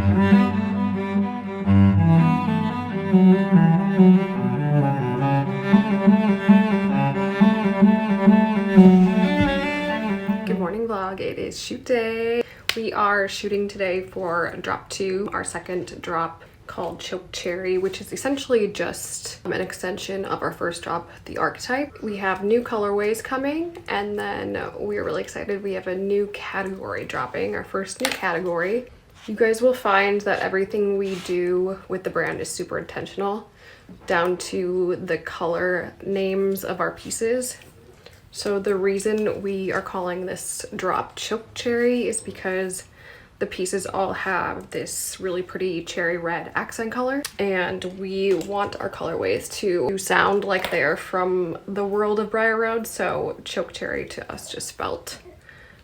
Good morning vlog, it is shoot day. We are shooting today for drop 2, our second drop called Chokecherry, which is essentially just an extension of our first drop, the archetype. We have new colorways coming, and then we are really excited. We have a new category dropping, our first new category. You guys will find that everything we do with the brand is super intentional, down to the color names of our pieces. So the reason we are calling this drop Chokecherry is because the pieces all have this really pretty cherry red accent color, and we want our colorways to sound like they're from the world of Briar Road, so Chokecherry to us just felt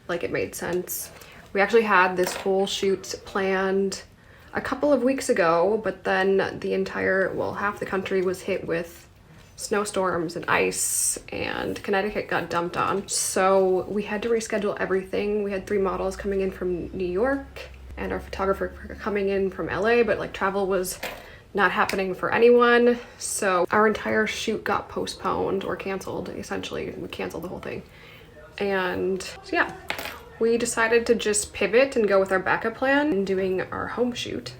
like it made sense. We actually had this whole shoot planned a couple of weeks ago, but then the entire, well, half the country was hit with snowstorms and ice, and Connecticut got dumped on. So we had to reschedule everything. We had 3 models coming in from New York and our photographer coming in from LA, but like travel was not happening for anyone. So our entire shoot got postponed or canceled. Essentially, we canceled the whole thing. And so yeah, we decided to just pivot and go with our backup plan and doing our home shoot.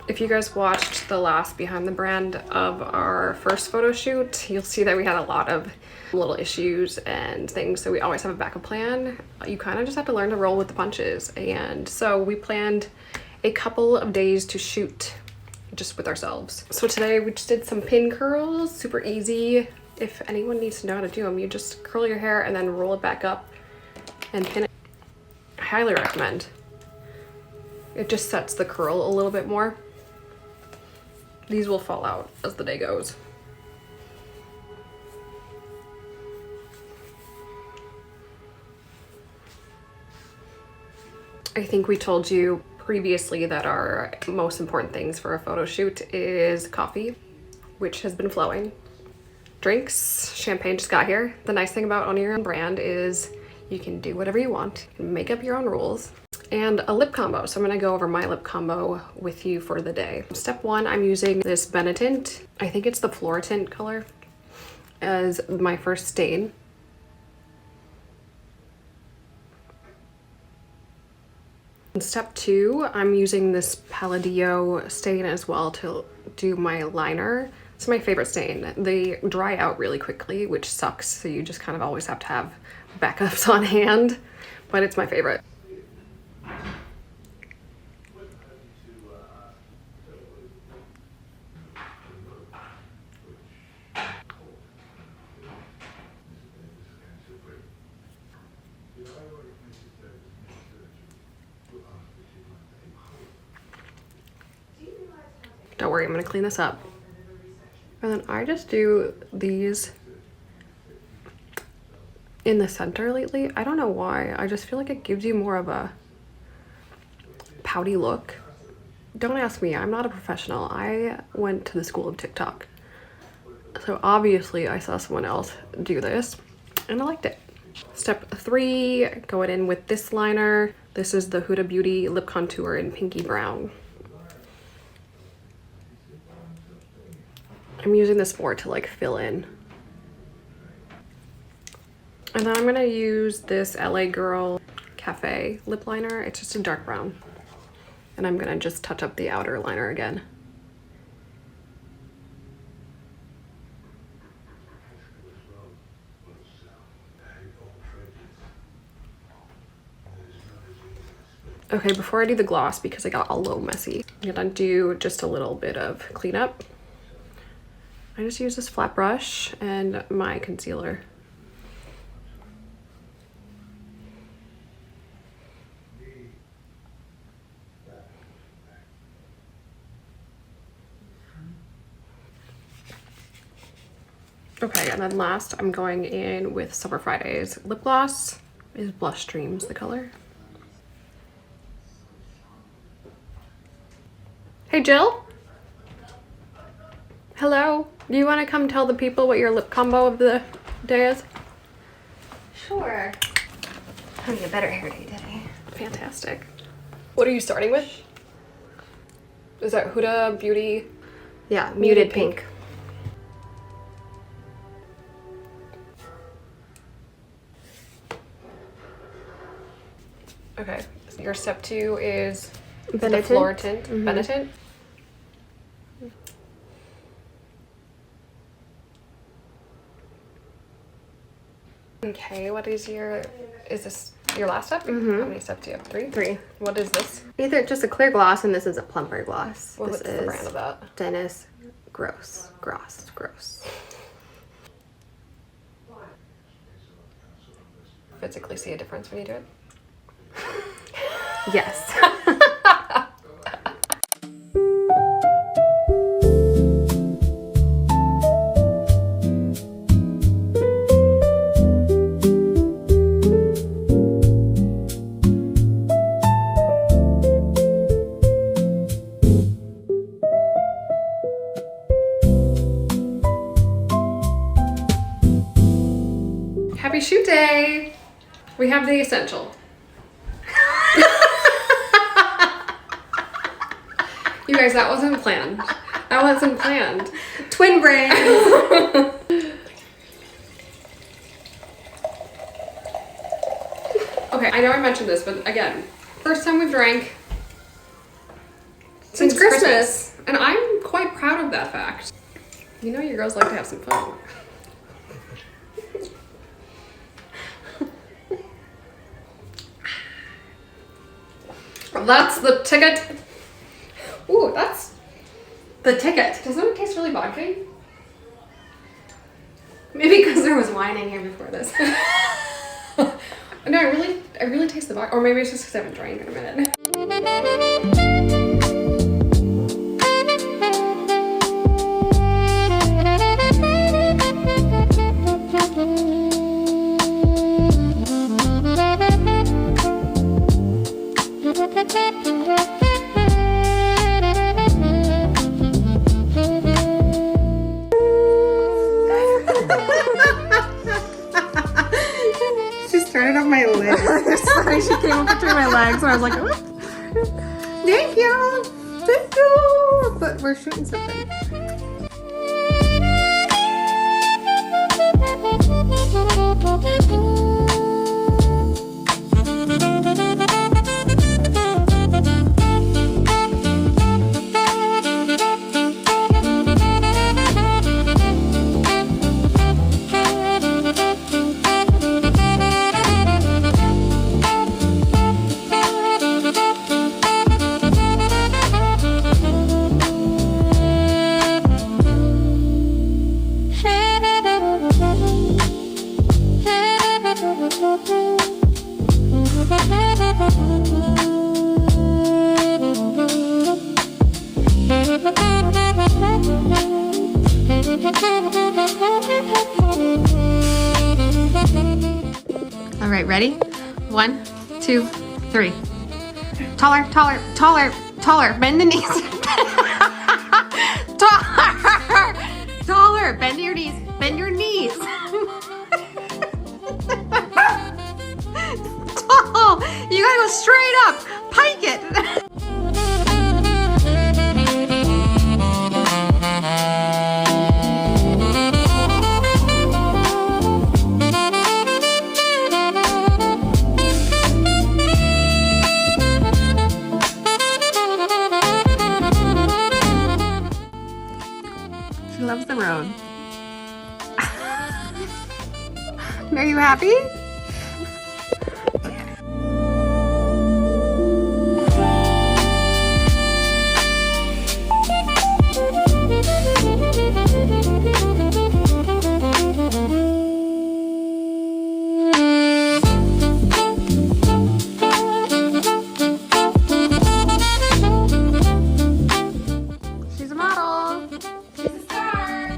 If you guys watched the last behind the brand of our first photo shoot, you'll see that we had a lot of little issues and things, so we always have a backup plan. You kind of just have to learn to roll with the punches, and so we planned a couple of days to shoot just with ourselves. So today we just did some pin curls, super easy. If anyone needs to know how to do them, you just curl your hair and then roll it back up and pin it. I highly recommend. It just sets the curl a little bit more. These will fall out as the day goes. I think we told you previously that our most important things for a photo shoot is coffee, which has been flowing. Drinks, champagne just got here. The nice thing about owning your own brand is you can do whatever you want, you can make up your own rules. And a lip combo. So I'm gonna go over my lip combo with you for the day. Step 1, I'm using this Benetint. I think it's the Floritint color as my first stain. And step 2, I'm using this Palladio stain as well to do my liner. It's my favorite stain. They dry out really quickly, which sucks. So you just kind of always have to have backups on hand, but it's my favorite. Don't worry, I'm gonna clean this up. And then I just do these in the center lately. I don't know why. I just feel like it gives you more of a pouty look. Don't ask me, I'm not a professional. I went to the school of TikTok. So obviously I saw someone else do this and I liked it. Step 3, going in with this liner. This is the Huda Beauty Lip Contour in Pinky Brown. I'm using this more to like fill in. And then I'm gonna use this LA Girl Cafe lip liner. It's just a dark brown. And I'm gonna just touch up the outer liner again. Okay, before I do the gloss, because I got a little messy, I'm gonna do just a little bit of cleanup. I just use this flat brush and my concealer. Okay, and then last I'm going in with Summer Fridays lip gloss. Is Blush Dreams the color? Hey Jill? Hello? Do you want to come tell the people what your lip combo of the day is? Sure. Having a better hair day today. Fantastic. What are you starting with? Is that Huda Beauty? Yeah, muted pink. Okay. Your step 2 is the Benetint. floor tint. Benetint. Okay, is this your last step? How many steps do you have? 3? 3. What is this? Either just a clear gloss, and this is a plumper gloss. What's this the is brand of that? Dennis Gross. Physically see a difference when you do it? Yes. Happy shoot day! We have the essential. You guys, that wasn't planned. Twin brains. Okay, I know I mentioned this, but again, first time we've drank since Christmas. And I'm quite proud of that fact. You know your girls like to have some fun. That's the ticket. Ooh, that's the ticket. Doesn't it taste really vodka? Maybe because there was wine in here before this. No, I really taste the vodka. Or maybe it's just because I haven't drank in a minute. She started on my legs. Sorry, she came up between my legs, and I was like, oh. Thank you. But we're shooting something. All right, ready? 1, 2, 3. Taller, taller, taller, taller. Bend the knees. Taller, taller. Bend your knees. Bend your knees. Tall. You gotta go straight up. Pike it. She loves the road. Are you happy? She's a model. She's a star.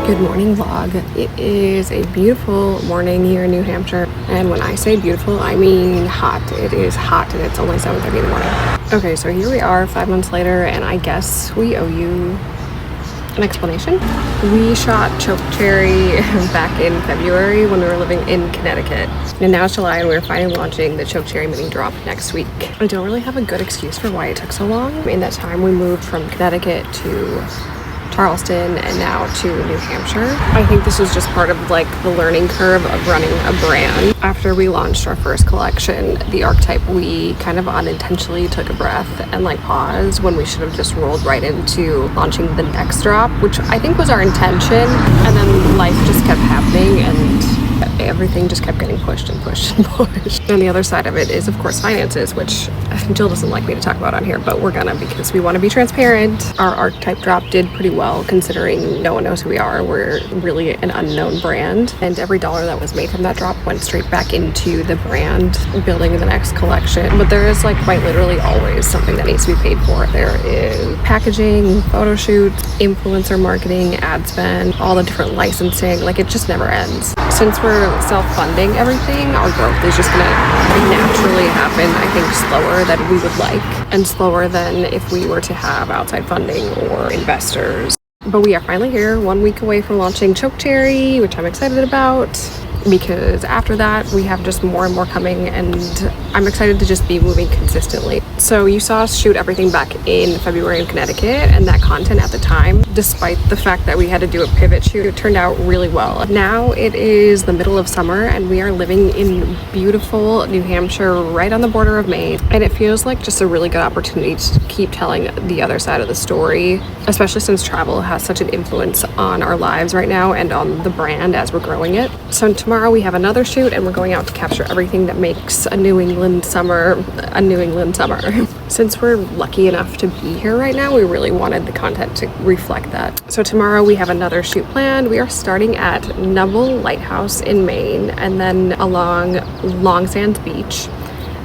Good morning vlog. It is a beautiful morning here in New Hampshire, and when I say beautiful I mean hot. It is hot and it's only 7:30 in the morning. Okay, so here we are 5 months later, and I guess we owe you an explanation. We shot Chokecherry back in February when we were living in Connecticut, and now it's July and we're finally launching the Chokecherry mini drop next week. I don't really have a good excuse for why it took so long. In that time we moved from Connecticut to Charleston and now to New Hampshire. I think this was just part of like the learning curve of running a brand. After we launched our first collection, the archetype, we kind of unintentionally took a breath and like paused when we should have just rolled right into launching the next drop, which I think was our intention. And then life just kept happening and everything just kept getting pushed and pushed and pushed. And the other side of it is of course finances, which Jill doesn't like me to talk about on here, but we're gonna because we want to be transparent. Our archetype drop did pretty well considering no one knows who we are. We're really an unknown brand, and every dollar that was made from that drop went straight back into the brand building the next collection. But there is like quite literally always something that needs to be paid for. There is packaging, photo shoots, influencer marketing, ad spend, all the different licensing. Like it just never ends. Since we're self-funding everything, our growth is just gonna naturally happen, I think, slower than we would like, and slower than if we were to have outside funding or investors. But we are finally here, 1 week away from launching Chokecherry, which I'm excited about, because after that we have just more and more coming, and I'm excited to just be moving consistently. So you saw us shoot everything back in February in Connecticut, and that content at the time, despite the fact that we had to do a pivot shoot, it turned out really well. Now it is the middle of summer and we are living in beautiful New Hampshire, right on the border of Maine, and it feels like just a really good opportunity to keep telling the other side of the story, especially since travel has such an influence on our lives right now and on the brand as we're growing it. So tomorrow we have another shoot and we're going out to capture everything that makes a New England summer a New England summer. Since we're lucky enough to be here right now, we really wanted the content to reflect that. So tomorrow we have another shoot planned. We are starting at Nubble Lighthouse in Maine and then along Long Sands Beach.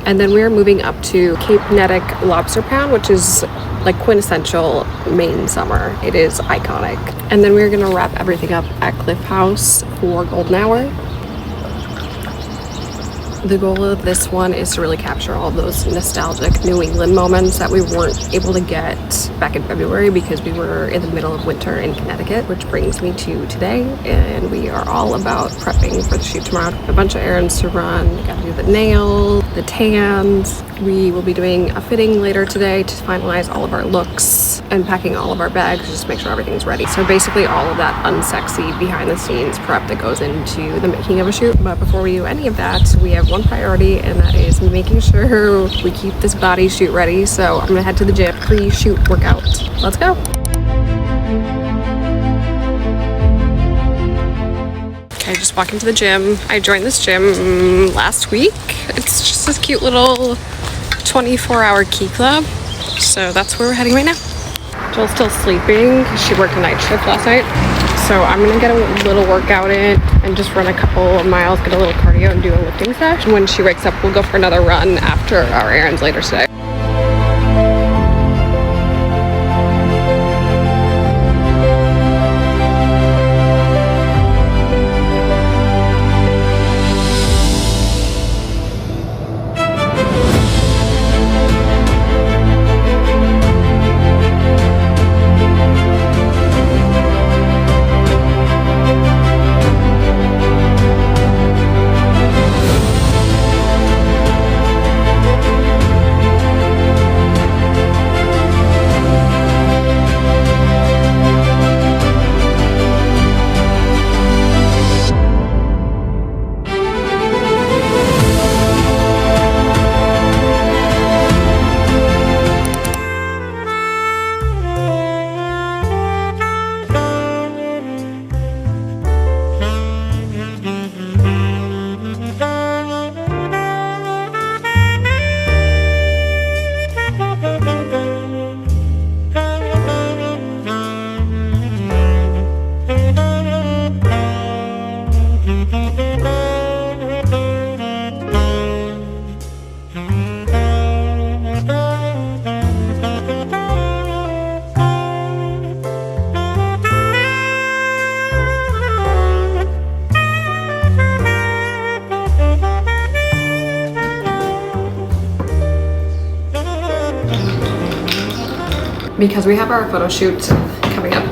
And then we are moving up to Cape Nettic Lobster Pound, which is like quintessential Maine summer. It is iconic. And then we're gonna wrap everything up at Cliff House for Golden Hour. The goal of this one is to really capture all of those nostalgic New England moments that we weren't able to get back in February because we were in the middle of winter in Connecticut, which brings me to today, and we are all about prepping for the shoot tomorrow. A bunch of errands to run. We gotta do the nails, the tans. We will be doing a fitting later today to finalize all of our looks and packing all of our bags just to make sure everything's ready. So basically all of that unsexy behind the scenes prep that goes into the making of a shoot. But before we do any of that, we have one priority, and that is making sure we keep this body shoot ready. So I'm gonna head to the gym, pre-shoot workout. Let's go. Okay, just walking to the gym. I joined this gym last week. It's just this cute little 24-hour key club. So that's where we're heading right now. Jill's still sleeping. She worked a night shift last night. So I'm gonna get a little workout in and just run a couple of miles, get a little cardio and do a lifting session. When she wakes up, we'll go for another run after our errands later today. because we have our photo shoot coming up,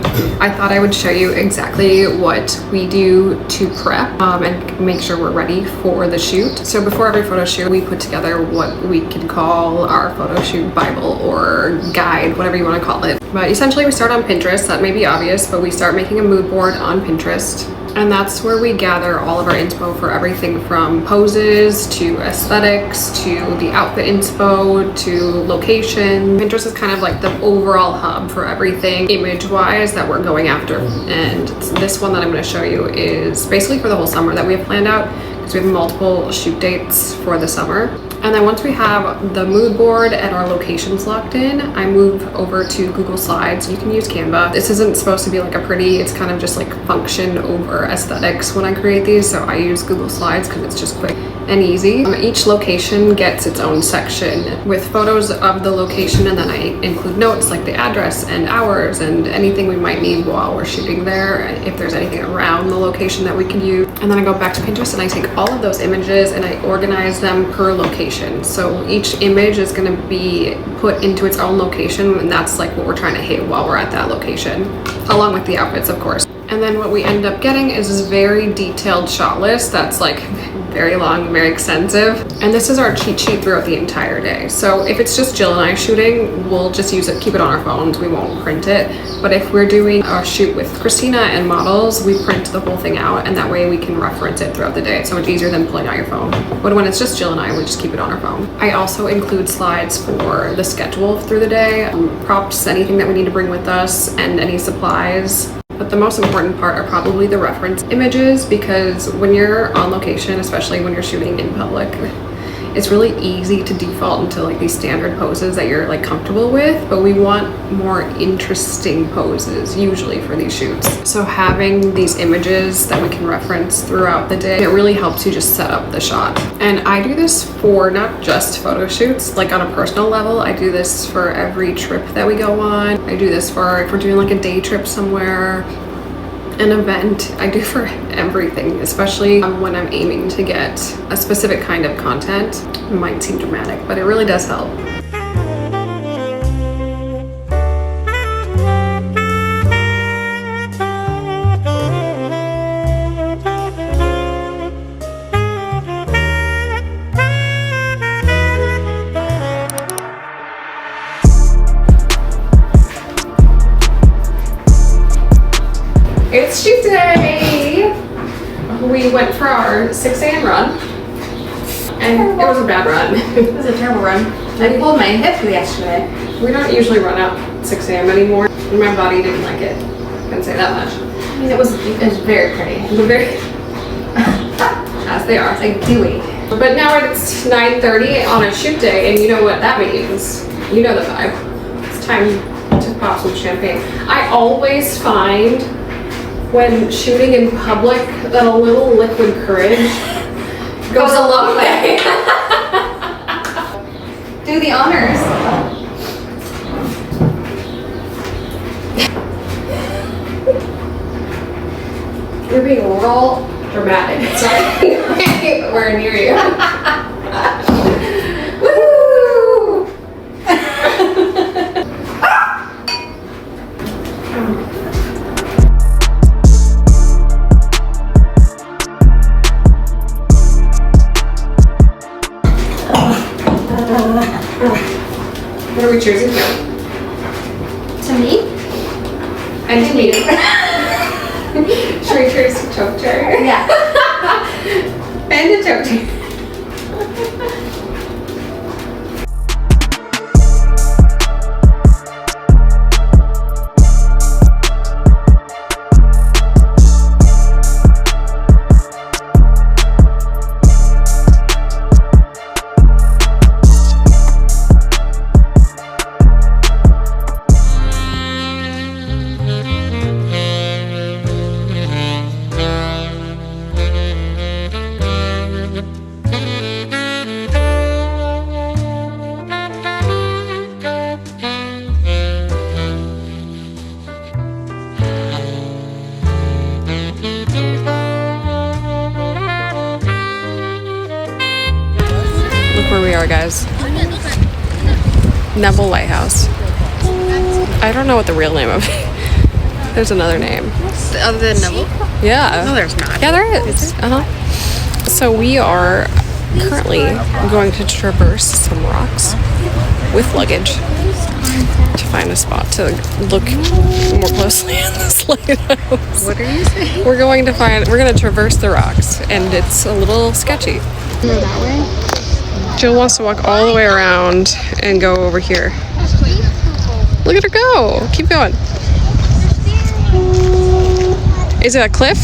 I thought I would show you exactly what we do to prep and make sure we're ready for the shoot. So before every photo shoot, we put together what we can call our photo shoot Bible or guide, whatever you want to call it. But essentially we start on Pinterest. That may be obvious, but we start making a mood board on Pinterest. And that's where we gather all of our inspo for everything from poses to aesthetics to the outfit inspo to location. Pinterest is kind of like the overall hub for everything image-wise that we're going after. And this one that I'm going to show you is basically for the whole summer that we have planned out, because we have multiple shoot dates for the summer. And then once we have the mood board and our locations locked in, I move over to Google Slides. You can use Canva. This isn't supposed to be like a pretty, it's kind of just like function over aesthetics when I create these. So I use Google Slides because it's just quick and easy. Each location gets its own section with photos of the location, and then I include notes like the address and hours and anything we might need while we're shooting there, if there's anything around the location that we can use. And then I go back to Pinterest and I take all of those images and I organize them per location. So each image is going to be put into its own location, and that's like what we're trying to hit while we're at that location, along with the outfits, of course. And then what we end up getting is this very detailed shot list that's like very long, very extensive. And this is our cheat sheet throughout the entire day. So if it's just Jill and I shooting, we'll just use it, keep it on our phones. We won't print it. But if we're doing our shoot with Christina and models, we print the whole thing out, and that way we can reference it throughout the day. It's so much easier than pulling out your phone. But when it's just Jill and I, we just keep it on our phone. I also include slides for the schedule through the day, props, anything that we need to bring with us, and any supplies. But the most important part are probably the reference images, because when you're on location, especially when you're shooting in public, it's really easy to default into like these standard poses that you're like comfortable with, but we want more interesting poses usually for these shoots. So having these images that we can reference throughout the day, it really helps you just set up the shot. And I do this for not just photo shoots, like on a personal level. I do this for every trip that we go on. I do this for if we're doing like a day trip somewhere, an event. I do for everything, especially when I'm aiming to get a specific kind of content. It might seem dramatic, but it really does help. It's shoot day! We went for our 6 a.m. run, and it was a bad run. It was a terrible run. I pulled my hip yesterday. We don't usually run up 6 a.m. anymore, and my body didn't like it. I can say that much. I mean, it was very pretty. As they are. It's like dewy. But now it's 9:30 on a shoot day, and you know what that means. You know the vibe. It's time to pop some champagne. I always find when shooting in public that a little liquid courage goes a long way. Do the honors. You're being real dramatic. Sorry. We're near you. Woo! What are we choosing to? To me? And to you. Should we choose Chokecherry? Yeah. And a Chokecherry. Look where we are, guys. Neville Lighthouse. I don't know what the real name of it. There's another name. Other than Neville? Yeah. No, there's not. Yeah, there is. So we are currently going to traverse some rocks with luggage to find a spot to look more closely at this lighthouse. What are you saying? We're going to traverse the rocks, and it's a little sketchy. That way? Jill wants to walk all the way around and go over here. Look at her go. Keep going. Is it a cliff?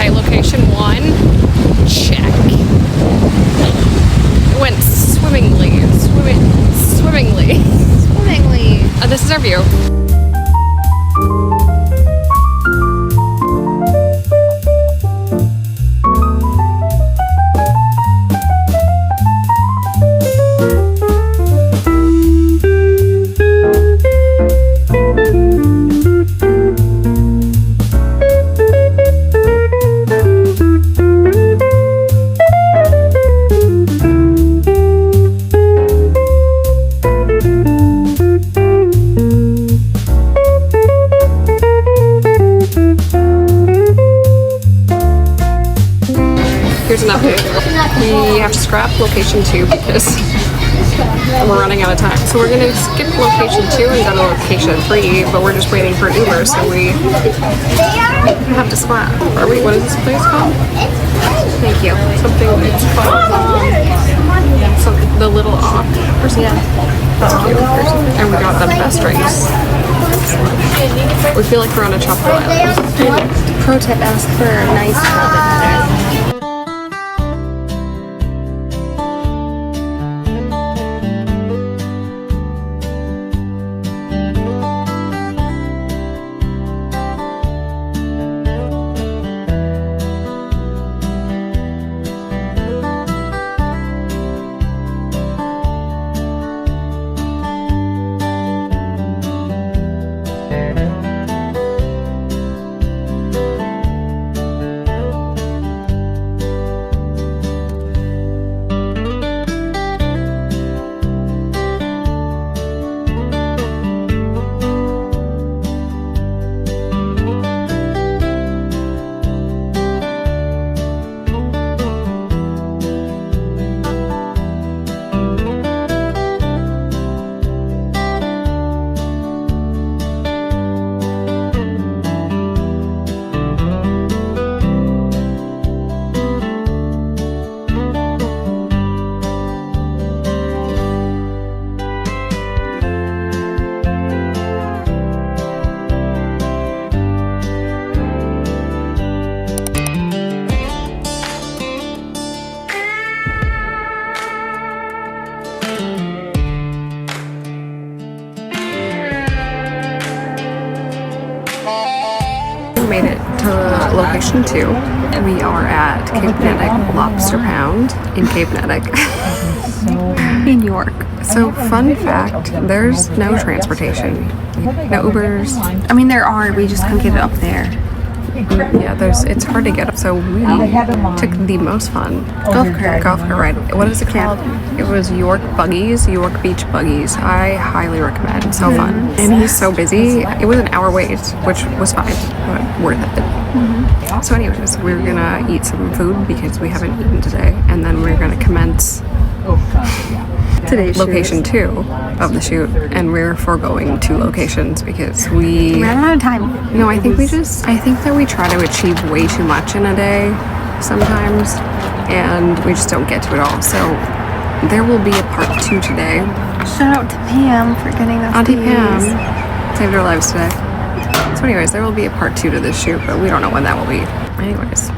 Location 1, check. It went swimmingly. Swimmingly. This is our view. Here's an update. We have to scrap location 2 because we're running out of time. So we're gonna skip location 2 and go to location 3, but we're just waiting for an Uber, so we have to scrap. What is this place called? Thank you. Something, it's called the Little Ock or something. That's cute. And we got the best drinks. We feel like we're on a chocolate island. Pro tip, ask for a nice location 2. We are at Cape Nedic Lobster Pound in Cape Nedic in York. So fun fact, there's no transportation, no Ubers. I mean, there are. We just couldn't get it up there. Yeah, it's hard to get up. So we took the most fun golf cart ride. What is it called? It was York Beach Buggies. I highly recommend. So fun. And he's so busy. It was an hour wait, which was fine, but worth it. So anyways, we're gonna eat some food because we haven't eaten today, and then we're gonna commence today's location 2 of the shoot, and we're foregoing 2 locations because we ran out of time. No, I think that we try to achieve way too much in a day sometimes, and we just don't get to it all. So there will be a part 2 today. Shout out to Pam for getting us Auntie these. Pam saved our lives today. So anyways, there will be a part 2 to this shoot, but we don't know when that will be. Anyways,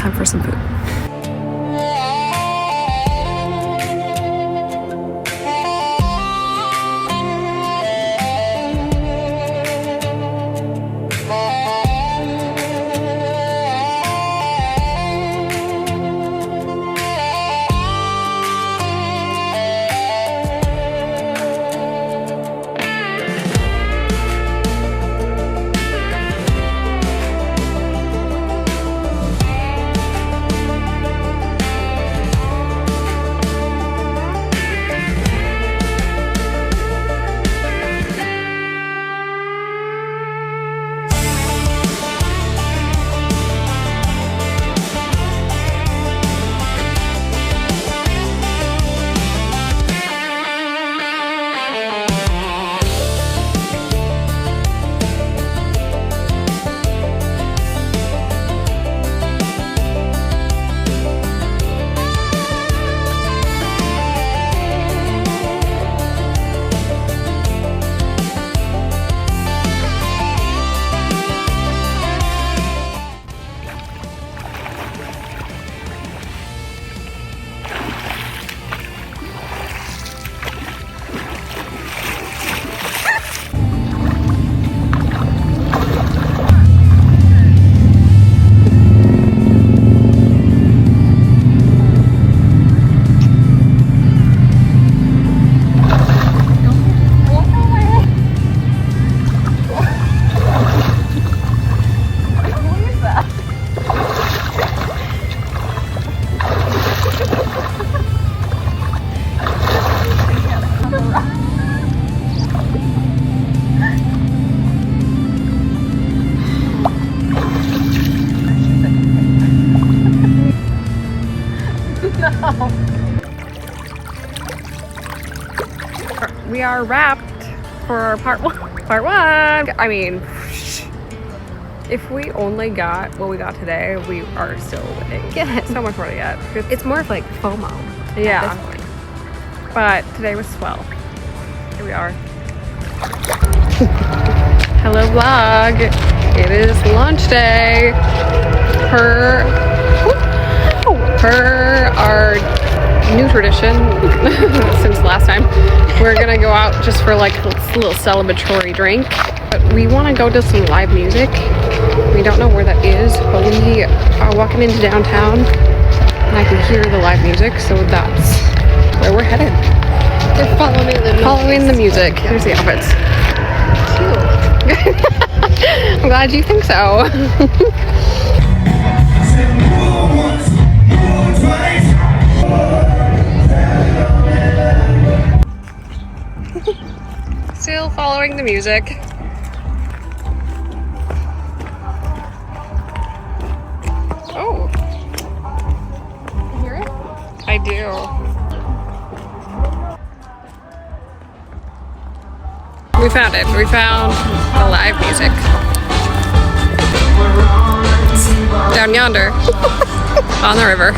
time for some food. We are wrapped for part one. I mean, if we only got what we got today, we are still winning. Yeah, so much more to get. It's more of like FOMO. Yeah. At this point. But today was swell. Here we are. Hello vlog. It is launch day. Per our new tradition since last time, we're gonna go out just for like a little celebratory drink. But we want to go to some live music. We don't know where that is, but we are walking into downtown and I can hear the live music, so that's where we're headed. They're Following the music. Here's the outfits. Cute. I'm glad you think so. Still following the music. Oh. You hear it? I do. We found it. We found the live music. Down yonder. On the river.